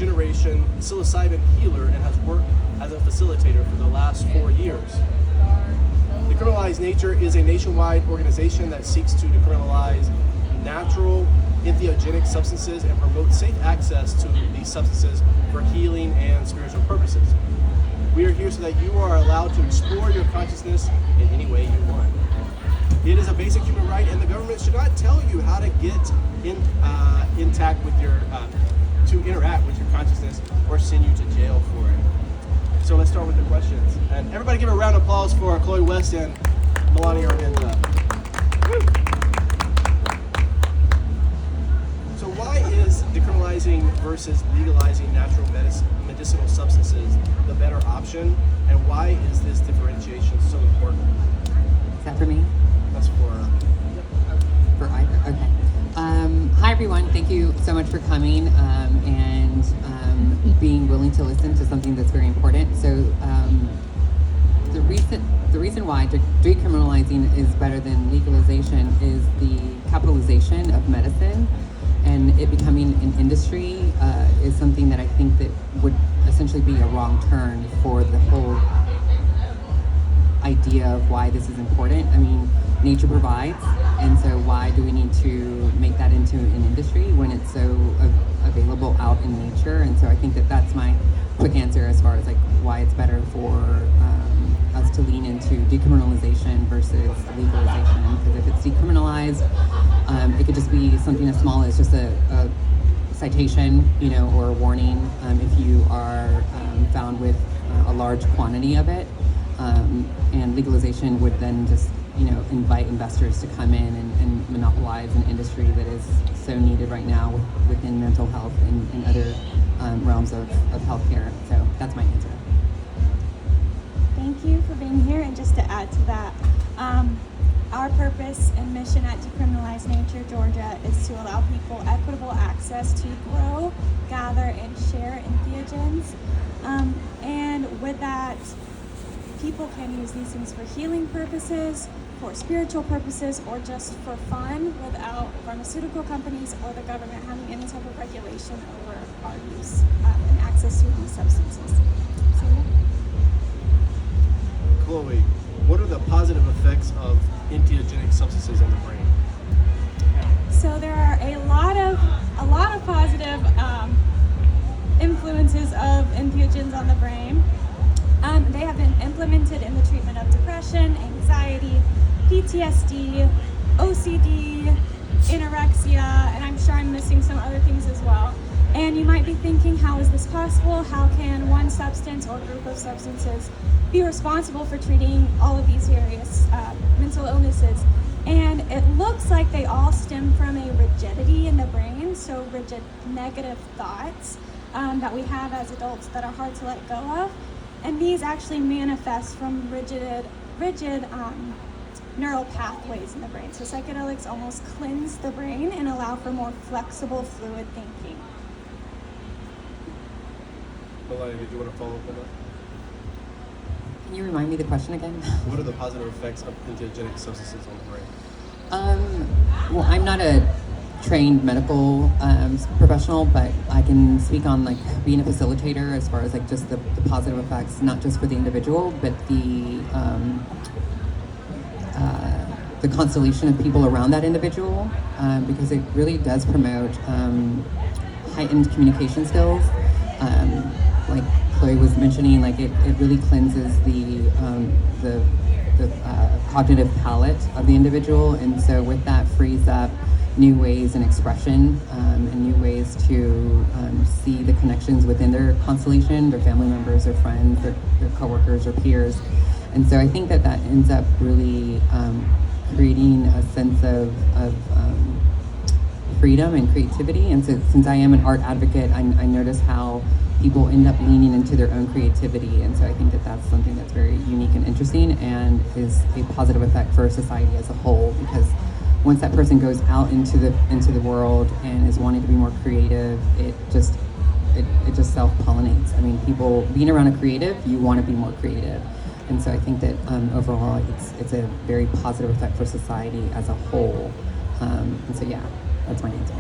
generation psilocybin healer and has worked as a facilitator for the last 4 years. Decriminalize Nature is a nationwide organization that seeks to decriminalize natural entheogenic substances and promote safe access to these substances for healing and spiritual purposes. We are here so that you are allowed to explore your consciousness in any way you want. It is a basic human right, and the government should not tell you how to get intact with your, to interact with your consciousness or send you to jail for it. So let's start with the questions. And everybody give a round of applause for Chloe West and Melania Armenta. So why is decriminalizing versus legalizing natural medicinal substances the better option? And why is this differentiation so important? Is that for me? That's for either. Okay. Hi everyone. Thank you so much for coming and being willing to listen to something that's very important. So the reason why decriminalizing is better than legalization is the capitalization of medicine, and it becoming an industry is something that I think that would essentially be a wrong turn for the whole idea of why this is important. I mean, nature provides, and so why do we need to make that into an industry when it's so available out in nature? And so I think that that's my quick answer as far as like why it's better for us to lean into decriminalization versus legalization. Because if it's decriminalized, it could just be something as small as just a citation, or a warning if you are found with a large quantity of it. And legalization would then just, invite investors to come in and monopolize an industry that is so needed right now within mental health and other realms of healthcare. So that's my answer. Thank you for being here. And just to add to that, our purpose and mission at Decriminalize Nature Georgia is to allow people equitable access to grow, gather, and share entheogens. And with that, people can use these things for healing purposes, for spiritual purposes, or just for fun without pharmaceutical companies or the government having any type of regulation over our use and access to these substances. So, yeah. Chloe, what are the positive effects of entheogenic substances on the brain? So there are a lot of positive influences of entheogens on the brain. They have been implemented in the treatment of depression, anxiety, PTSD, OCD, anorexia, and I'm sure I'm missing some other things as well. And you might be thinking, how is this possible? How can one substance or group of substances be responsible for treating all of these various mental illnesses? And it looks like they all stem from a rigidity in the brain, so rigid negative thoughts that we have as adults that are hard to let go of. And these actually manifest from rigid neural pathways in the brain. So psychedelics almost cleanse the brain and allow for more flexible, fluid thinking. Melania, did you want to follow up on that? Can you remind me the question again? What are the positive effects of entheogenic substances on the brain? Well, I'm not a trained medical professional, but I can speak on like being a facilitator as far as like just the positive effects, not just for the individual, but the constellation of people around that individual, because it really does promote heightened communication skills. Like Chloe was mentioning, like it really cleanses the cognitive palette of the individual, and so with that frees up new ways and expression and new ways to see the connections within their constellation, their family members, their friends, their coworkers or peers. And so I think that ends up really creating a sense of freedom and creativity. And so since I am an art advocate, I notice how people end up leaning into their own creativity. And so I think that that's something that's very unique and interesting and is a positive effect for society as a whole, because once that person goes out into the world and is wanting to be more creative, it just self-pollinates. I mean, people being around a creative, you want to be more creative. And so I think that overall it's a very positive effect for society as a whole. And so yeah, that's my answer.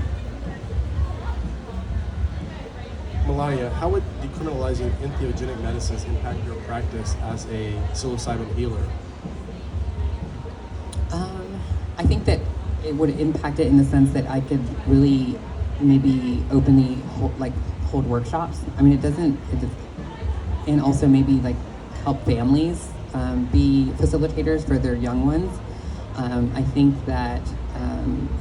Melania, how would decriminalizing entheogenic medicines impact your practice as a psilocybin healer? I think that it would impact it in the sense that I could really maybe openly hold workshops. I mean, and also maybe like help families be facilitators for their young ones. I think that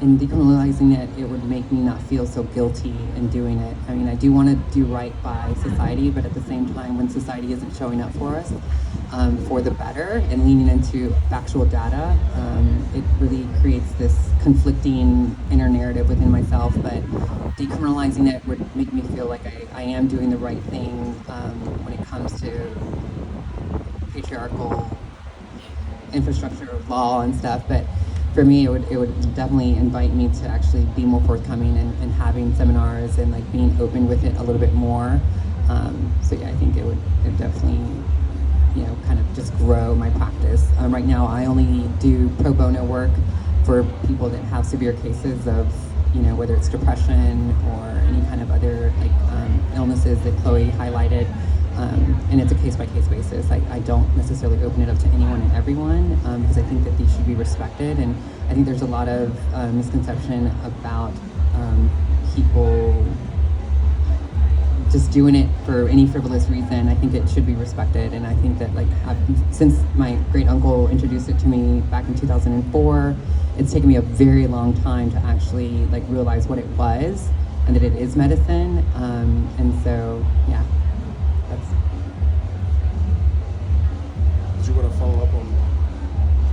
in decriminalizing it, it would make me not feel so guilty in doing it. I mean, I do want to do right by society, but at the same time, when society isn't showing up for us for the better and leaning into factual data, it really creates this conflicting inner narrative within myself. But decriminalizing it would make me feel like I am doing the right thing when it comes to patriarchal infrastructure of law and stuff. But for me, it would definitely invite me to actually be more forthcoming and having seminars and like being open with it a little bit more. So yeah, I think it would definitely, kind of just grow my practice. Right now, I only do pro bono work for people that have severe cases of, whether it's depression or any kind of other illnesses that Chloe highlighted. And it's a case-by-case basis. I don't necessarily open it up to anyone and everyone because I think that these should be respected. And I think there's a lot of misconception about people just doing it for any frivolous reason. I think it should be respected. And I think that since my great uncle introduced it to me back in 2004, it's taken me a very long time to actually realize what it was and that it is medicine. And so, yeah. Did you want to follow up on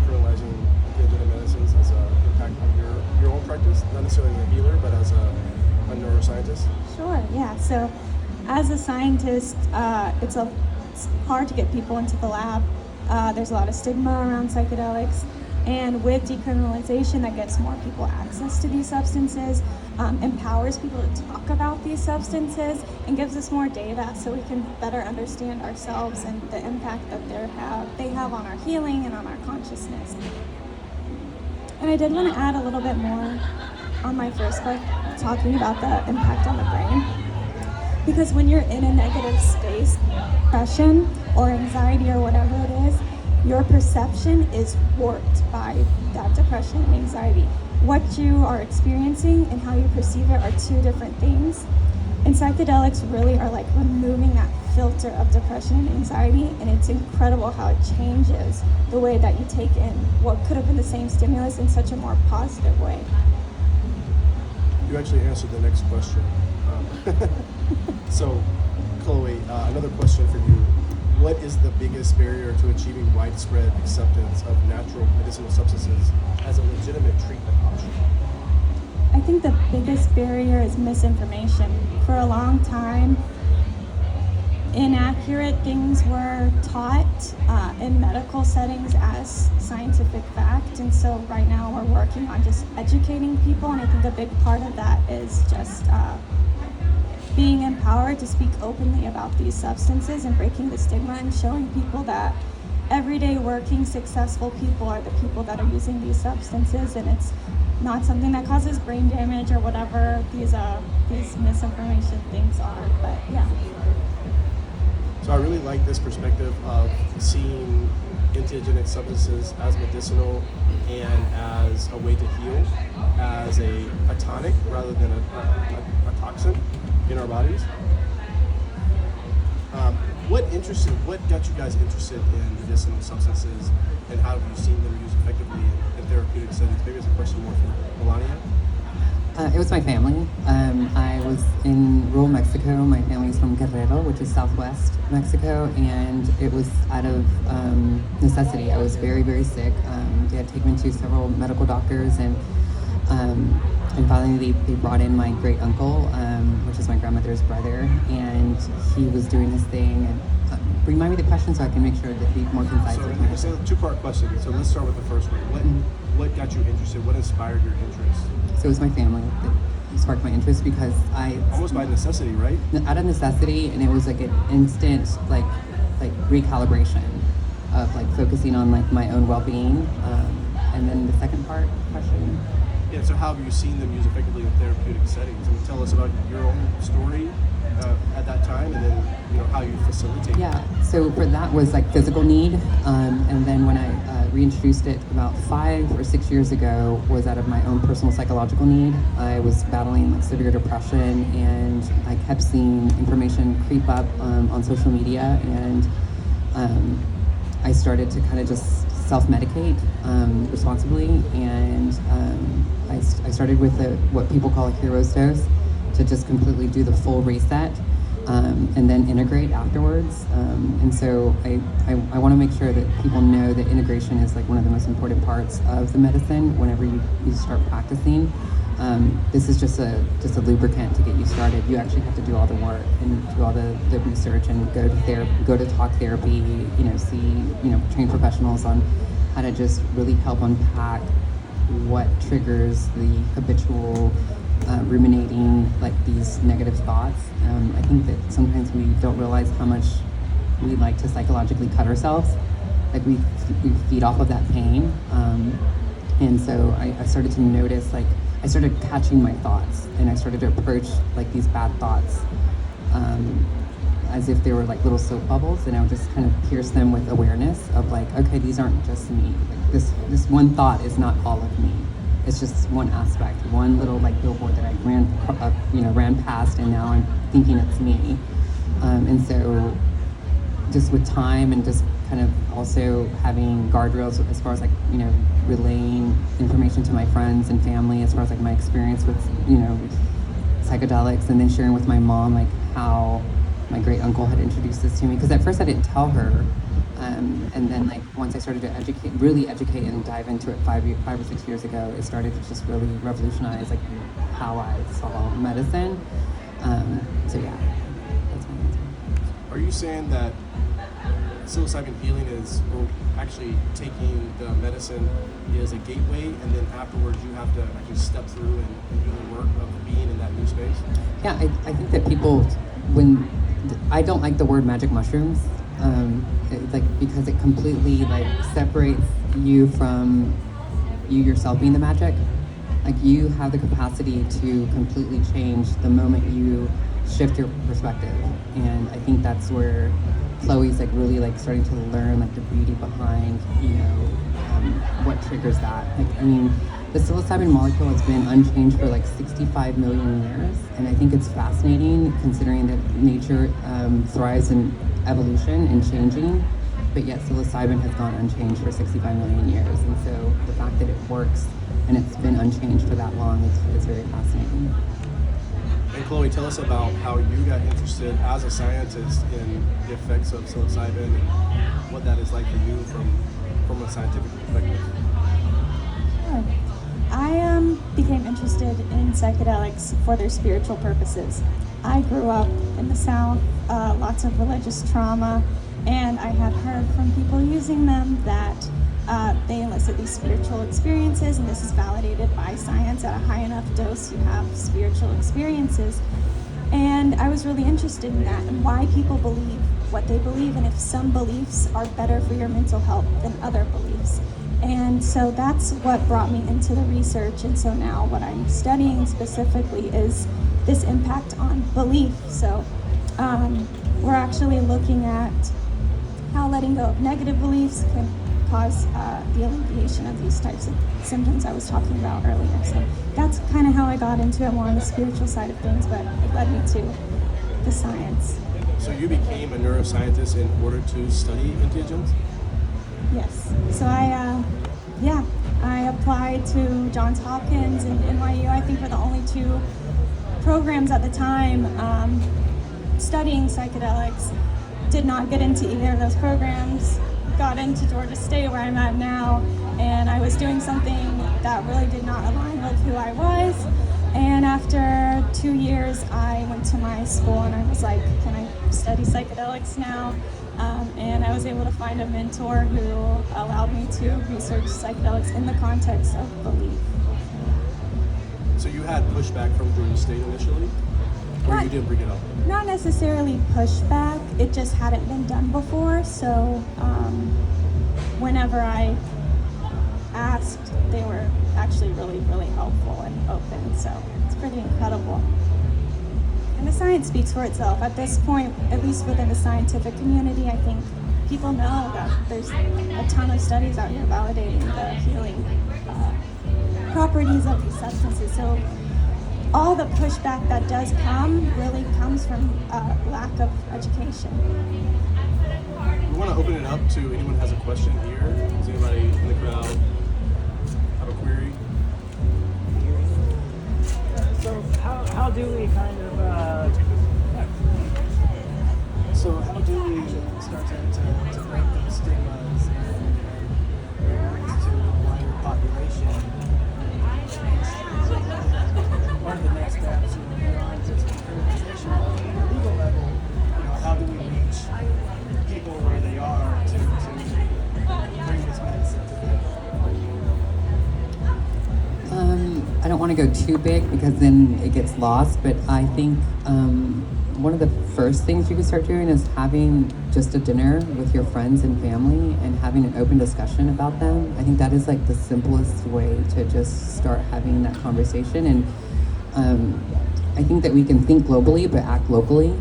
decriminalizing entheogenic medicines as an impact on your own practice? Not necessarily as a healer, but as a neuroscientist? Sure, yeah. So as a scientist, it's hard to get people into the lab. There's a lot of stigma around psychedelics. And with decriminalization, that gets more people access to these substances, empowers people to talk about these substances, and gives us more data so we can better understand ourselves and the impact that they have on our healing and on our consciousness. And I did want to add a little bit more on my first part, talking about the impact on the brain. Because when you're in a negative space, depression or anxiety or whatever it is, your perception is warped by that depression and anxiety. What you are experiencing and how you perceive it are two different things. And psychedelics really are removing that filter of depression and anxiety, and it's incredible how it changes the way that you take in what could have been the same stimulus in such a more positive way. You actually answered the next question. So, Chloe, another question for you. What is the biggest barrier to achieving widespread acceptance of natural medicinal substances as a legitimate treatment option? I think the biggest barrier is misinformation. For a long time, inaccurate things were taught in medical settings as scientific fact. And so right now we're working on just educating people. And I think a big part of that is just being empowered to speak openly about these substances and breaking the stigma and showing people that everyday working successful people are the people that are using these substances, and it's not something that causes brain damage or whatever these misinformation things are. But yeah. So I really like this perspective of seeing entheogenic substances as medicinal and as a way to heal, as a tonic rather than a toxin in our bodies. What got you guys interested in medicinal substances, and how have you seen them used effectively in therapeutic settings? Maybe it's a question more for Melania. It was my family. I was in rural Mexico. My family's from Guerrero, which is southwest Mexico, and it was out of necessity. I was very, very sick. They had taken me to several medical doctors, and finally they brought in my great uncle, which is my grandmother's brother, and he was doing his thing. And remind me the question so I can make sure to be more concise. So it's a two-part question. So let's start with the first one. What got you interested? What inspired your interest? So it was my family that sparked my interest because almost by necessity, right? Out of necessity, and it was an instant recalibration of focusing on my own well-being. And then the second part question. Yeah. So how have you seen them used effectively in therapeutic settings? I mean, tell us about your own story at that time, and then how you facilitate. Yeah, so for that was like physical need, and then when I reintroduced it about 5 or 6 years ago was out of my own personal psychological need. I was battling like severe depression, and I kept seeing information creep up on social media, and I started to kind of just self-medicate responsibly, and I started with what people call a hero's dose to just completely do the full reset. And then integrate afterwards. And so I want to make sure that people know that integration is like one of the most important parts of the medicine whenever you start practicing. This is just a lubricant to get you started. You actually have to do all the work and do all the research and go to talk therapy, see, trained professionals on how to just really help unpack what triggers the habitual ruminating, like these negative thoughts. I think that sometimes we don't realize how much we like to psychologically cut ourselves. Like we feed off of that pain. And so I started to notice, like I started catching my thoughts, and I started to approach like these bad thoughts as if they were like little soap bubbles, and I would just kind of pierce them with awareness of like, okay, these aren't just me. Like this one thought is not all of me. It's just one aspect, one little like billboard that I ran past, and now I'm thinking it's me. And so, just with time and just kind of also having guardrails as far as like relaying information to my friends and family as far as like my experience with psychedelics, and then sharing with my mom like how my great uncle had introduced this to me, because at first I didn't tell her. And then like once I started to really educate and dive into it 5 or 6 years ago, it started to just really revolutionize like how I saw medicine. So yeah, that's my answer. Are you saying that psilocybin healing is, or actually taking the medicine is a gateway, and then afterwards you have to actually step through and do the work of being in that new space? Yeah, I think that people, I don't like the word magic mushrooms. Because it completely like separates you from you yourself being the magic. Like you have the capacity to completely change the moment you shift your perspective, and I think that's where Chloe's like really like starting to learn like the beauty behind what triggers that. Like I mean, the psilocybin molecule has been unchanged for like 65 million years, and I think it's fascinating considering that nature thrives in evolution and changing, but yet psilocybin has gone unchanged for 65 million years, and so the fact that it works and it's been unchanged for that long is very fascinating. And Chloe, tell us about how you got interested as a scientist in the effects of psilocybin and what that is like for you from a scientific perspective. Sure. I became interested in psychedelics for their spiritual purposes. I grew up in the South, lots of religious trauma, and I had heard from people using them that they elicit these spiritual experiences, and this is validated by science. At a high enough dose, you have spiritual experiences. And I was really interested in that and why people believe what they believe, and if some beliefs are better for your mental health than other beliefs. And so that's what brought me into the research. And so now what I'm studying specifically is this impact on belief. So we're actually looking at how letting go of negative beliefs can cause the alleviation of these types of symptoms I was talking about earlier. So that's kind of how I got into it, more on the spiritual side of things, but it led me to the science. So you became a neuroscientist in order to study entheogens? Yes. So I applied to Johns Hopkins and NYU. I think were the only two programs at the time studying psychedelics. Did not get into either of those programs. Got into Georgia State, where I'm at now, and I was doing something that really did not align with who I was. And after 2 years, I went to my school and I was like, can I study psychedelics now? And I was able to find a mentor who allowed me to research psychedelics in the context of belief. So you had pushback from Georgia State initially, or you didn't bring it up? Not necessarily pushback, it just hadn't been done before. So whenever I asked, they were actually really, really helpful and open. So it's pretty incredible. And the science science speaks for itself. At this point, at least within the scientific community, I think people know that there's a ton of studies out here validating the healing properties of these substances. So all the pushback that does come really comes from lack of education. We want to open it up to anyone who has a question here. Does anybody in the crowd have a query? So how do we kind of So how do we start to break those stigmas and awareness to the wider population? One of the next steps, beyond just criminalization, but on the legal level, how do we reach people where they are to bring this medicine to them? I don't want to go too big because then it gets lost, but I think one of the first things you can start doing is having just a dinner with your friends and family and having an open discussion about them. I think that is like the simplest way to just start having that conversation. And I think that we can think globally but act locally.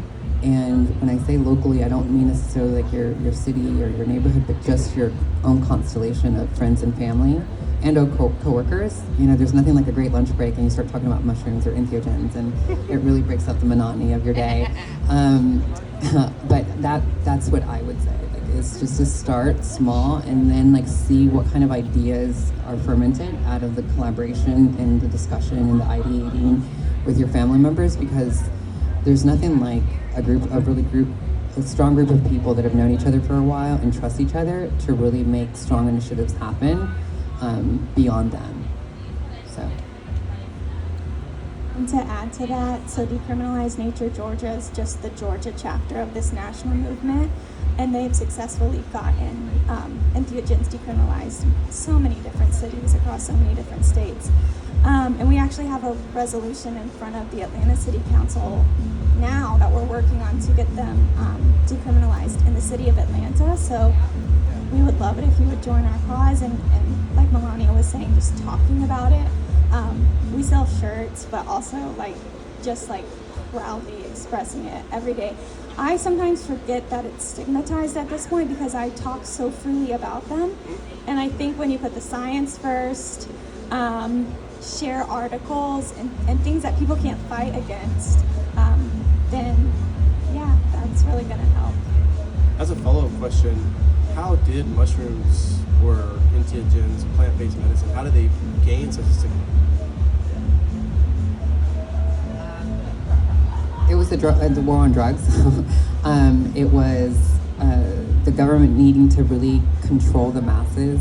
And when I say locally, I don't mean necessarily like your city or your neighborhood, but just your own constellation of friends and family and co-workers. There's nothing like a great lunch break and you start talking about mushrooms or entheogens, and it really breaks up the monotony of your day. But that's what I would say. Like, it's just to start small and then like see what kind of ideas are fermented out of the collaboration and the discussion and the ideating with your family members, because there's nothing like a strong group of people that have known each other for a while and trust each other to really make strong initiatives happen beyond them. So. And to add to that, so Decriminalize Nature Georgia is just the Georgia chapter of this national movement, and they've successfully gotten entheogens decriminalized in so many different cities across so many different states. And we actually have a resolution in front of the Atlanta City Council now that we're working on to get them decriminalized in the city of Atlanta. So we would love it if you would join our cause, and like Melania was saying, just talking about it. We sell shirts, but also just proudly expressing it every day. I sometimes forget that it's stigmatized at this point because I talk so freely about them. And I think when you put the science first, share articles and things that people can't fight against, then yeah, that's really gonna help. As a follow-up question, how did mushrooms or entheogens, plant-based medicine, how did they gain such a stigma? It was the war on drugs. It was the government needing to really control the masses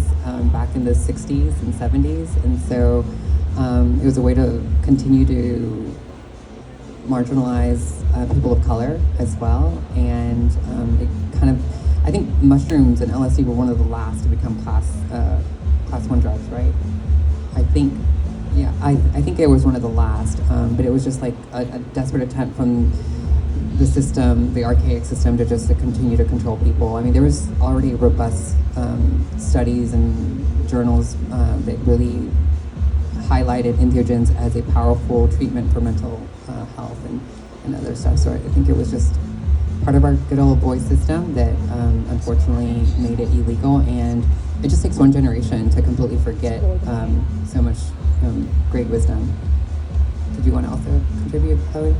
back in the 60s and 70s. And so it was a way to continue to marginalize people of color as well. And it kind of, I think mushrooms and LSD were one of the last to become class 1 drugs, right? I think it was one of the last, but it was just like a desperate attempt from the system, the archaic system, to just to continue to control people. I mean, there was already robust studies and journals that really highlighted entheogens as a powerful treatment for mental health and other stuff. So I think it was just part of our good old boy system that unfortunately made it illegal, and it just takes one generation to completely forget so much great wisdom. Did you want to also contribute, Chloe?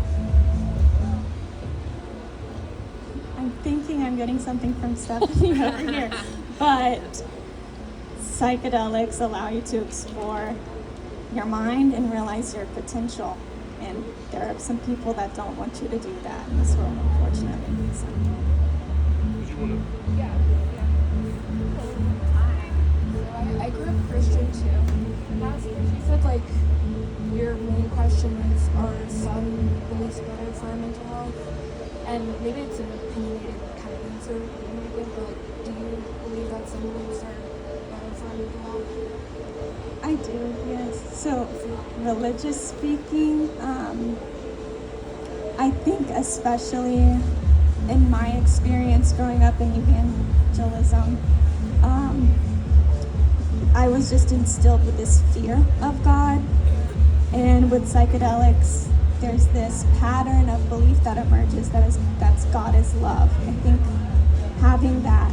I'm thinking I'm getting something from Stephanie over here, but psychedelics allow you to explore your mind and realize your potential. And there are some people that don't want you to do that in this world, unfortunately. So. Would you want to? I grew up Christian too. You said your main question is, are some beliefs better for our mental health? And maybe it's an opinionated kind of answer you might give, but do you believe that some beliefs are better for our mental health? I do, yes. So, religious speaking, I think especially in my experience growing up in evangelism, I was just instilled with this fear of God. And with psychedelics, there's this pattern of belief that emerges that's God is love. I think having that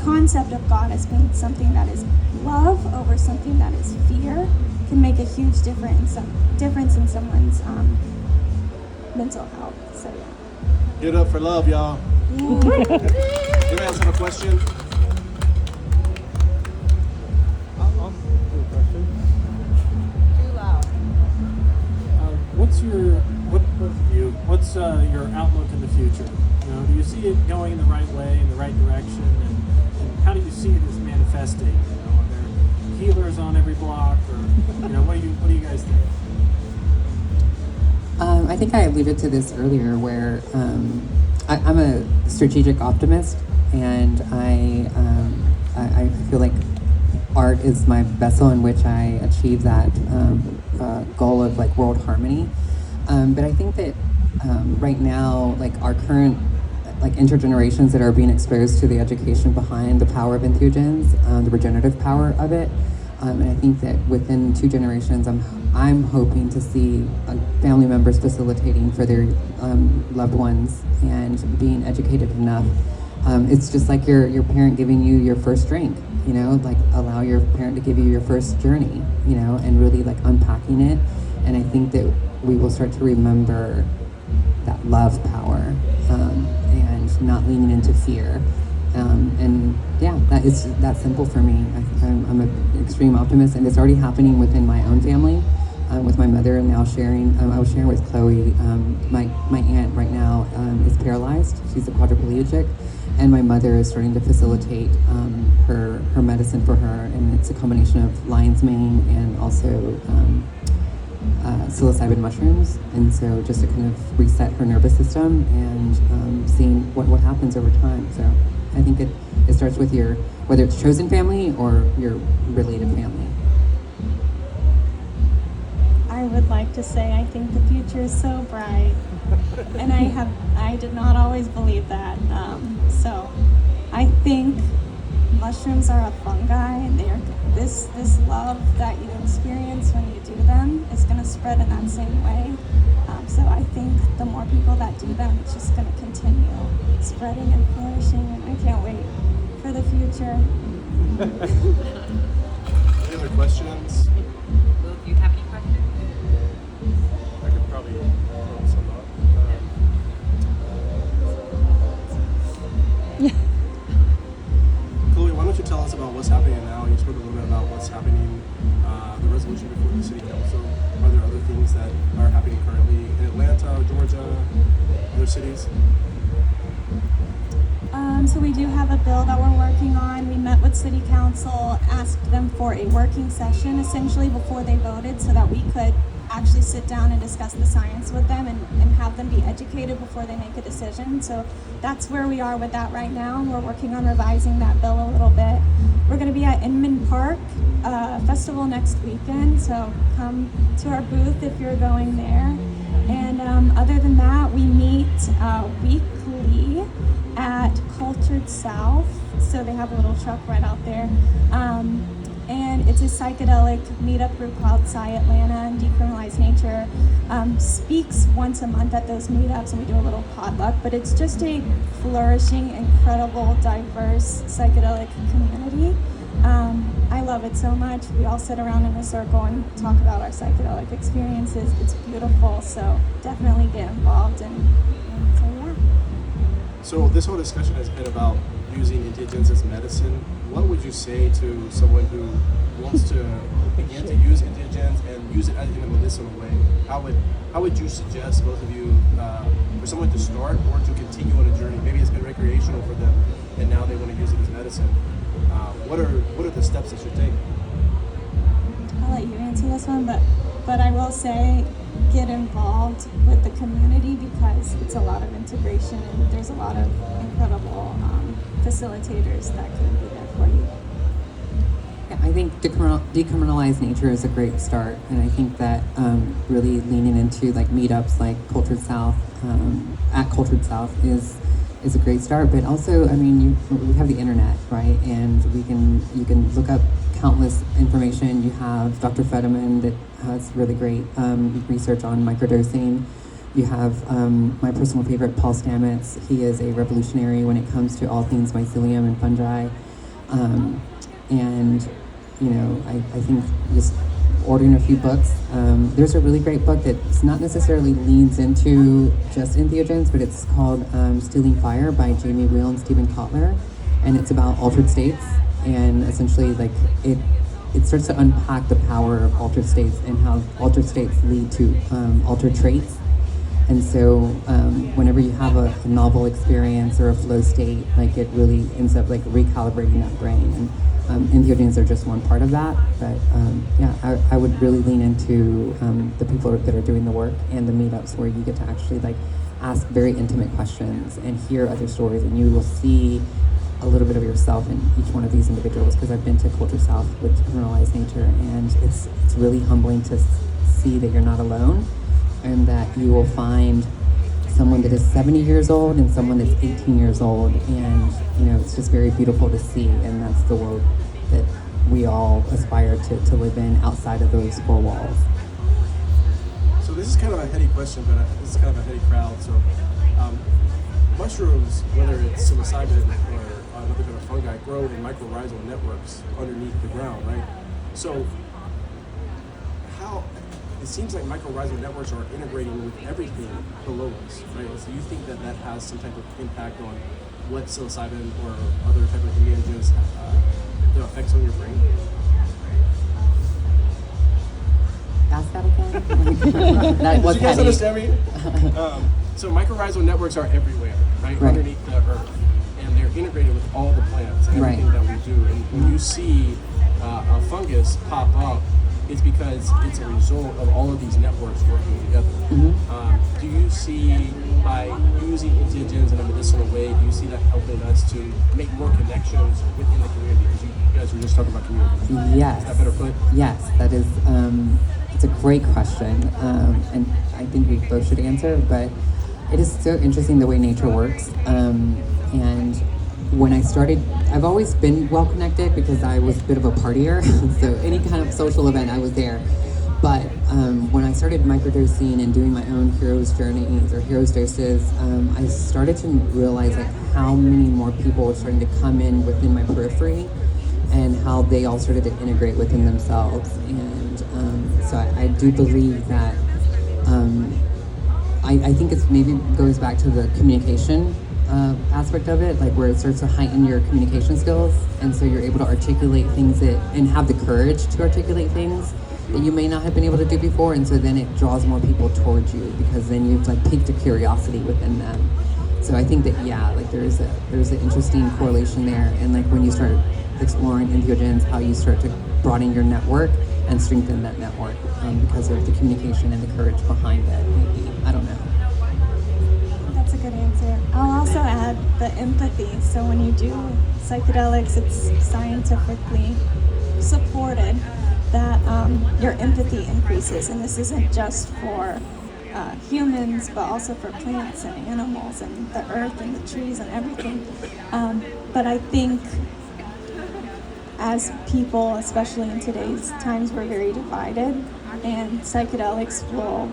concept of God as being something that is love over something that is fear can make a huge difference in someone's mental health. So yeah. Give it up for love, y'all. Anybody else have a question? I'll do a question. Too loud. What's your outlook in the future? You know, do you see it going in the right way, in the right direction, and how do you see it as manifesting? You know, are there healers on every block, or what do you guys think? I think I alluded to this earlier, where I'm a strategic optimist, and I feel like art is my vessel in which I achieve that goal of like world harmony. But I think that right now, like our current intergenerations that are being exposed to the education behind the power of entheogens, the regenerative power of it. And I think that within 2 generations, I'm hoping to see family members facilitating for their loved ones and being educated enough. It's just like your parent giving you your first drink, like allow your parent to give you your first journey, and really like unpacking it. And I think that we will start to remember that love power and not leaning into fear. And yeah, that's simple for me. I'm an extreme optimist, and it's already happening within my own family, with my mother now sharing. I was sharing with Chloe, my aunt right now is paralyzed. She's a quadriplegic, and my mother is starting to facilitate her medicine for her, and it's a combination of lion's mane and also psilocybin mushrooms, and so just to kind of reset her nervous system and seeing what happens over time. So I think it starts with whether it's chosen family or your related family. I would like to say I think the future is so bright, and I did not always believe that. So I think mushrooms are a fungi, and this love that you experience when you do them is going to spread in that same way. So I think the more people that do them, it's just going to continue spreading and flourishing, and I can't wait for the future. Any other questions? Will, do you have any questions? I could probably throw some up. Chloe, why don't you tell us about what's happening now? You spoke a little bit about what's happening, the resolution before the city council. Are there other things that are happening currently in Atlanta, Georgia, other cities? So we do have a bill that we're working on. We met with City Council, asked them for a working session essentially before they voted so that we could actually sit down and discuss the science with them and have them be educated before they make a decision. So that's where we are with that right now. We're working on revising that bill a little bit. We're going to be at Inman Park Festival next weekend, so come to our booth if you're going there. And other than that, we meet weekly at Cultured South, so they have a little truck right out there. And it's a psychedelic meetup group called Psy Atlanta, and Decriminalize Nature speaks once a month at those meetups, and we do a little potluck, but it's just a flourishing, incredible, diverse psychedelic community. I love it so much. We all sit around in a circle and talk about our psychedelic experiences. It's beautiful, so definitely get involved, and so yeah. So this whole discussion has been about using entheogens as medicine. What would you say to someone who wants to begin to use entheogens and use it in a medicinal way? How would you suggest, both of you, for someone to start or to continue on a journey? Maybe it's been recreational for them, and now they want to use it as medicine. What are the steps they should take? I'll let you answer this one, but I will say get involved with the community because it's a lot of integration and there's a lot of incredible facilitators that can be there for you. Yeah, I think Decriminalize Nature is a great start, and I think that really leaning into like meetups like Cultured South at Cultured South is a great start. But also, I mean, we have the internet, right? And you can look up countless information. You have Dr. Fetterman that has really great research on microdosing. You have my personal favorite, Paul Stamets. He is a revolutionary when it comes to all things mycelium and fungi. And, you know, I think just ordering a few books. There's a really great book that's not necessarily leans into just entheogens, but it's called Stealing Fire by Jamie Wheel and Stephen Kotler. And it's about altered states. And essentially, like, it starts to unpack the power of altered states and how altered states lead to altered traits. And so whenever you have a novel experience or a flow state, like, it really ends up like recalibrating that brain. And entheogens are just one part of that. But yeah, I would really lean into the people that are doing the work and the meetups where you get to actually like ask very intimate questions and hear other stories, and you will see a little bit of yourself in each one of these individuals, because I've been to Culture South with Decriminalize Nature, and it's really humbling to see that you're not alone, and that you will find someone that is 70 years old and someone that's 18 years old, and you know, it's just very beautiful to see, and that's the world that we all aspire to live in outside of those four walls. So this is kind of a heady question, but this is kind of a heady crowd. So mushrooms, whether it's psilocybin or another kind of fungi, grow in mycorrhizal networks underneath the ground, right? So how, it seems like mycorrhizal networks are integrating with everything below us, right? So you think that that has some type of impact on what psilocybin or other type of entheogens, the effects on your brain? Ask that again? That was Did you guys heady. understand me? So mycorrhizal networks are everywhere, right? Right. Underneath the earth. And they're integrated with all the plants and everything Right. that we do. And when you see a fungus pop up, it's because it's a result of all of these networks working together. Do you see, by using entheogens in a medicinal way, do you see that helping us to make more connections within the community? Because you guys were just talking about community. Yes. Is that better put? Yes, that is. It's a great question, and I think we both should answer. But it is so interesting the way nature works. And when I started, I've always been well connected because I was a bit of a partier. So any kind of social event, I was there. But when I started microdosing and doing my own hero's journeys or hero's doses, I started to realize like how many more people were starting to come in within my periphery, and how they all started to integrate within themselves. And so I do believe that I think it's maybe goes back to the communication aspect of it, like where it starts to heighten your communication skills, and so you're able to articulate things that and have the courage to articulate things that you may not have been able to do before, and so then it draws more people towards you because then you've like piqued a curiosity within them. So I think that like there's an interesting correlation there, and like when you start exploring entheogens, how you start to broaden your network and strengthen that network because of the communication and the courage behind it. Maybe I don't know. That's a good answer. I'll also add the empathy. So when you do psychedelics, it's scientifically supported that your empathy increases. And this isn't just for humans, but also for plants and animals and the earth and the trees and everything. But I think as people, especially in today's times, we're very divided, and psychedelics will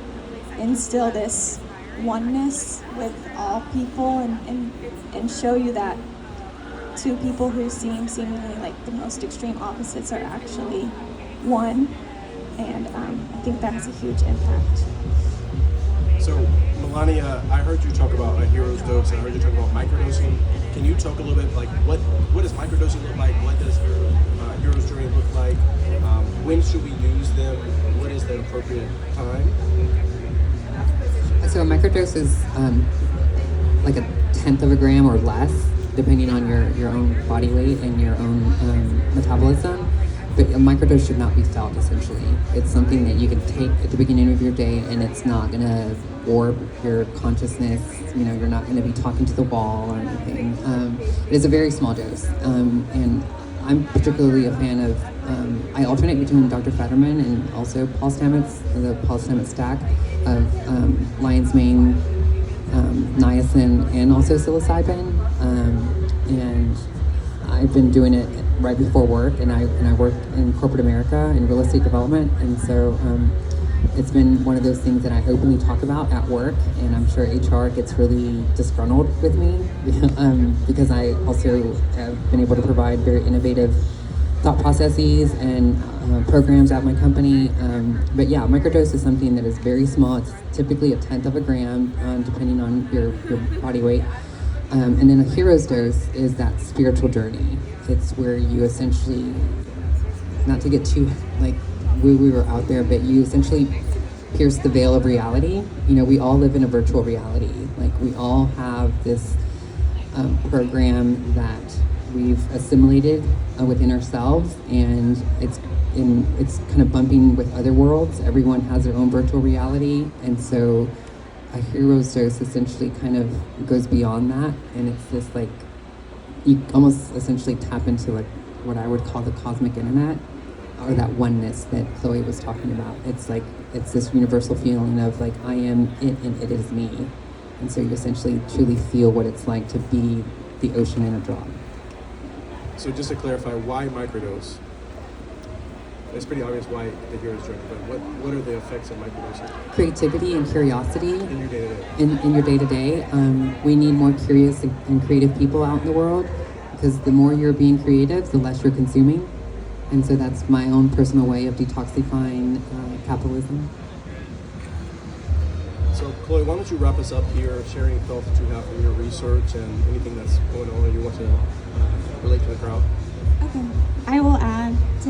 instill this oneness with all people and show you that two people who seem seemingly like the most extreme opposites are actually one, and I think that has a huge impact. So, Melania, I heard you talk about a hero's dose, and I heard you talk about microdosing. Can you talk a little bit, like, what does microdosing look like? What does hero's journey look like? When should we use them? What is the appropriate time? So a microdose is like 1/10 of a gram or less, depending on your own body weight and your own metabolism. But a microdose should not be felt, essentially. It's something that you can take at the beginning of your day, and it's not going to warp your consciousness. You know, you're not going to be talking to the wall or anything. It is a very small dose. And I'm particularly a fan of, I alternate between Dr. Fetterman and also Paul Stamets, the Paul Stamets stack of lion's mane, niacin, and also psilocybin. And I've been doing it right before work, and I work in corporate America in real estate development, and so it's been one of those things that I openly talk about at work, and I'm sure HR gets really disgruntled with me because I also have been able to provide very innovative thought processes and programs at my company. But yeah, microdose is something that is very small. It's typically 1/10 of a gram, depending on your body weight. And then a hero's dose is that spiritual journey. It's where you essentially, not to get too like we were out there, but you essentially pierce the veil of reality. You know, we all live in a virtual reality. Like we all have this program that we've assimilated within ourselves, and it's kind of bumping with other worlds. Everyone has their own virtual reality, and so a hero's dose essentially kind of goes beyond that, and it's this like you almost essentially tap into like what I would call the cosmic internet, or that oneness that Chloe was talking about. It's like it's this universal feeling of like I am it and it is me, and so you essentially truly feel what it's like to be the ocean in a drop. So just to clarify, why microdose? It's pretty obvious why the hero's journey, but what are the effects of microdosing Creativity and curiosity in your day-to-day? in your day-to-day. We need more curious and creative people out in the world, because the more you're being creative, the less you're consuming. And so that's my own personal way of detoxifying capitalism. So Chloe, why don't you wrap us up here, sharing thoughts that you have from your research and anything that's going on that you want to relate to the crowd? Okay. I will add to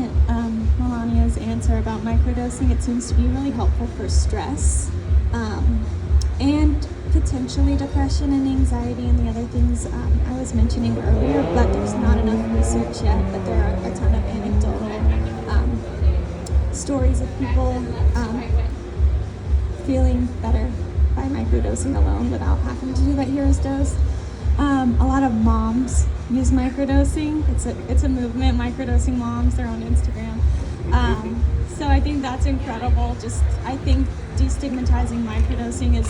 Melania's answer about microdosing. It seems to be really helpful for stress and potentially depression and anxiety and the other things I was mentioning earlier, but there's not enough research yet, but there are a ton of anecdotal stories of people feeling better by microdosing alone without having to do that hero's dose. A lot of moms use microdosing. It's a movement, microdosing moms. They're on Instagram. So I think that's incredible. I think destigmatizing microdosing is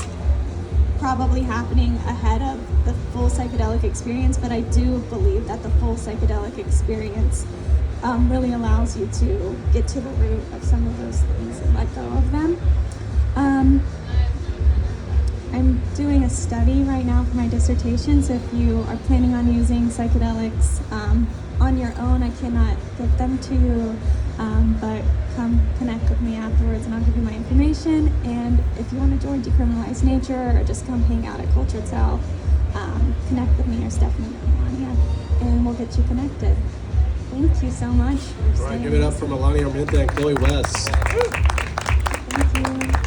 probably happening ahead of the full psychedelic experience, but I do believe that the full psychedelic experience really allows you to get to the root of some of those things and let go of them. I'm doing a study right now for my dissertation, so if you are planning on using psychedelics on your own, I cannot give them to you, but come connect with me afterwards and I'll give you my information. And if you want to join Decriminalize Nature or just come hang out at Cultured South, connect with me or Stephanie Farrow, and we'll get you connected. Thank you so much. All right, give it up for Melania, Armenta, and Chloe West. Thank you.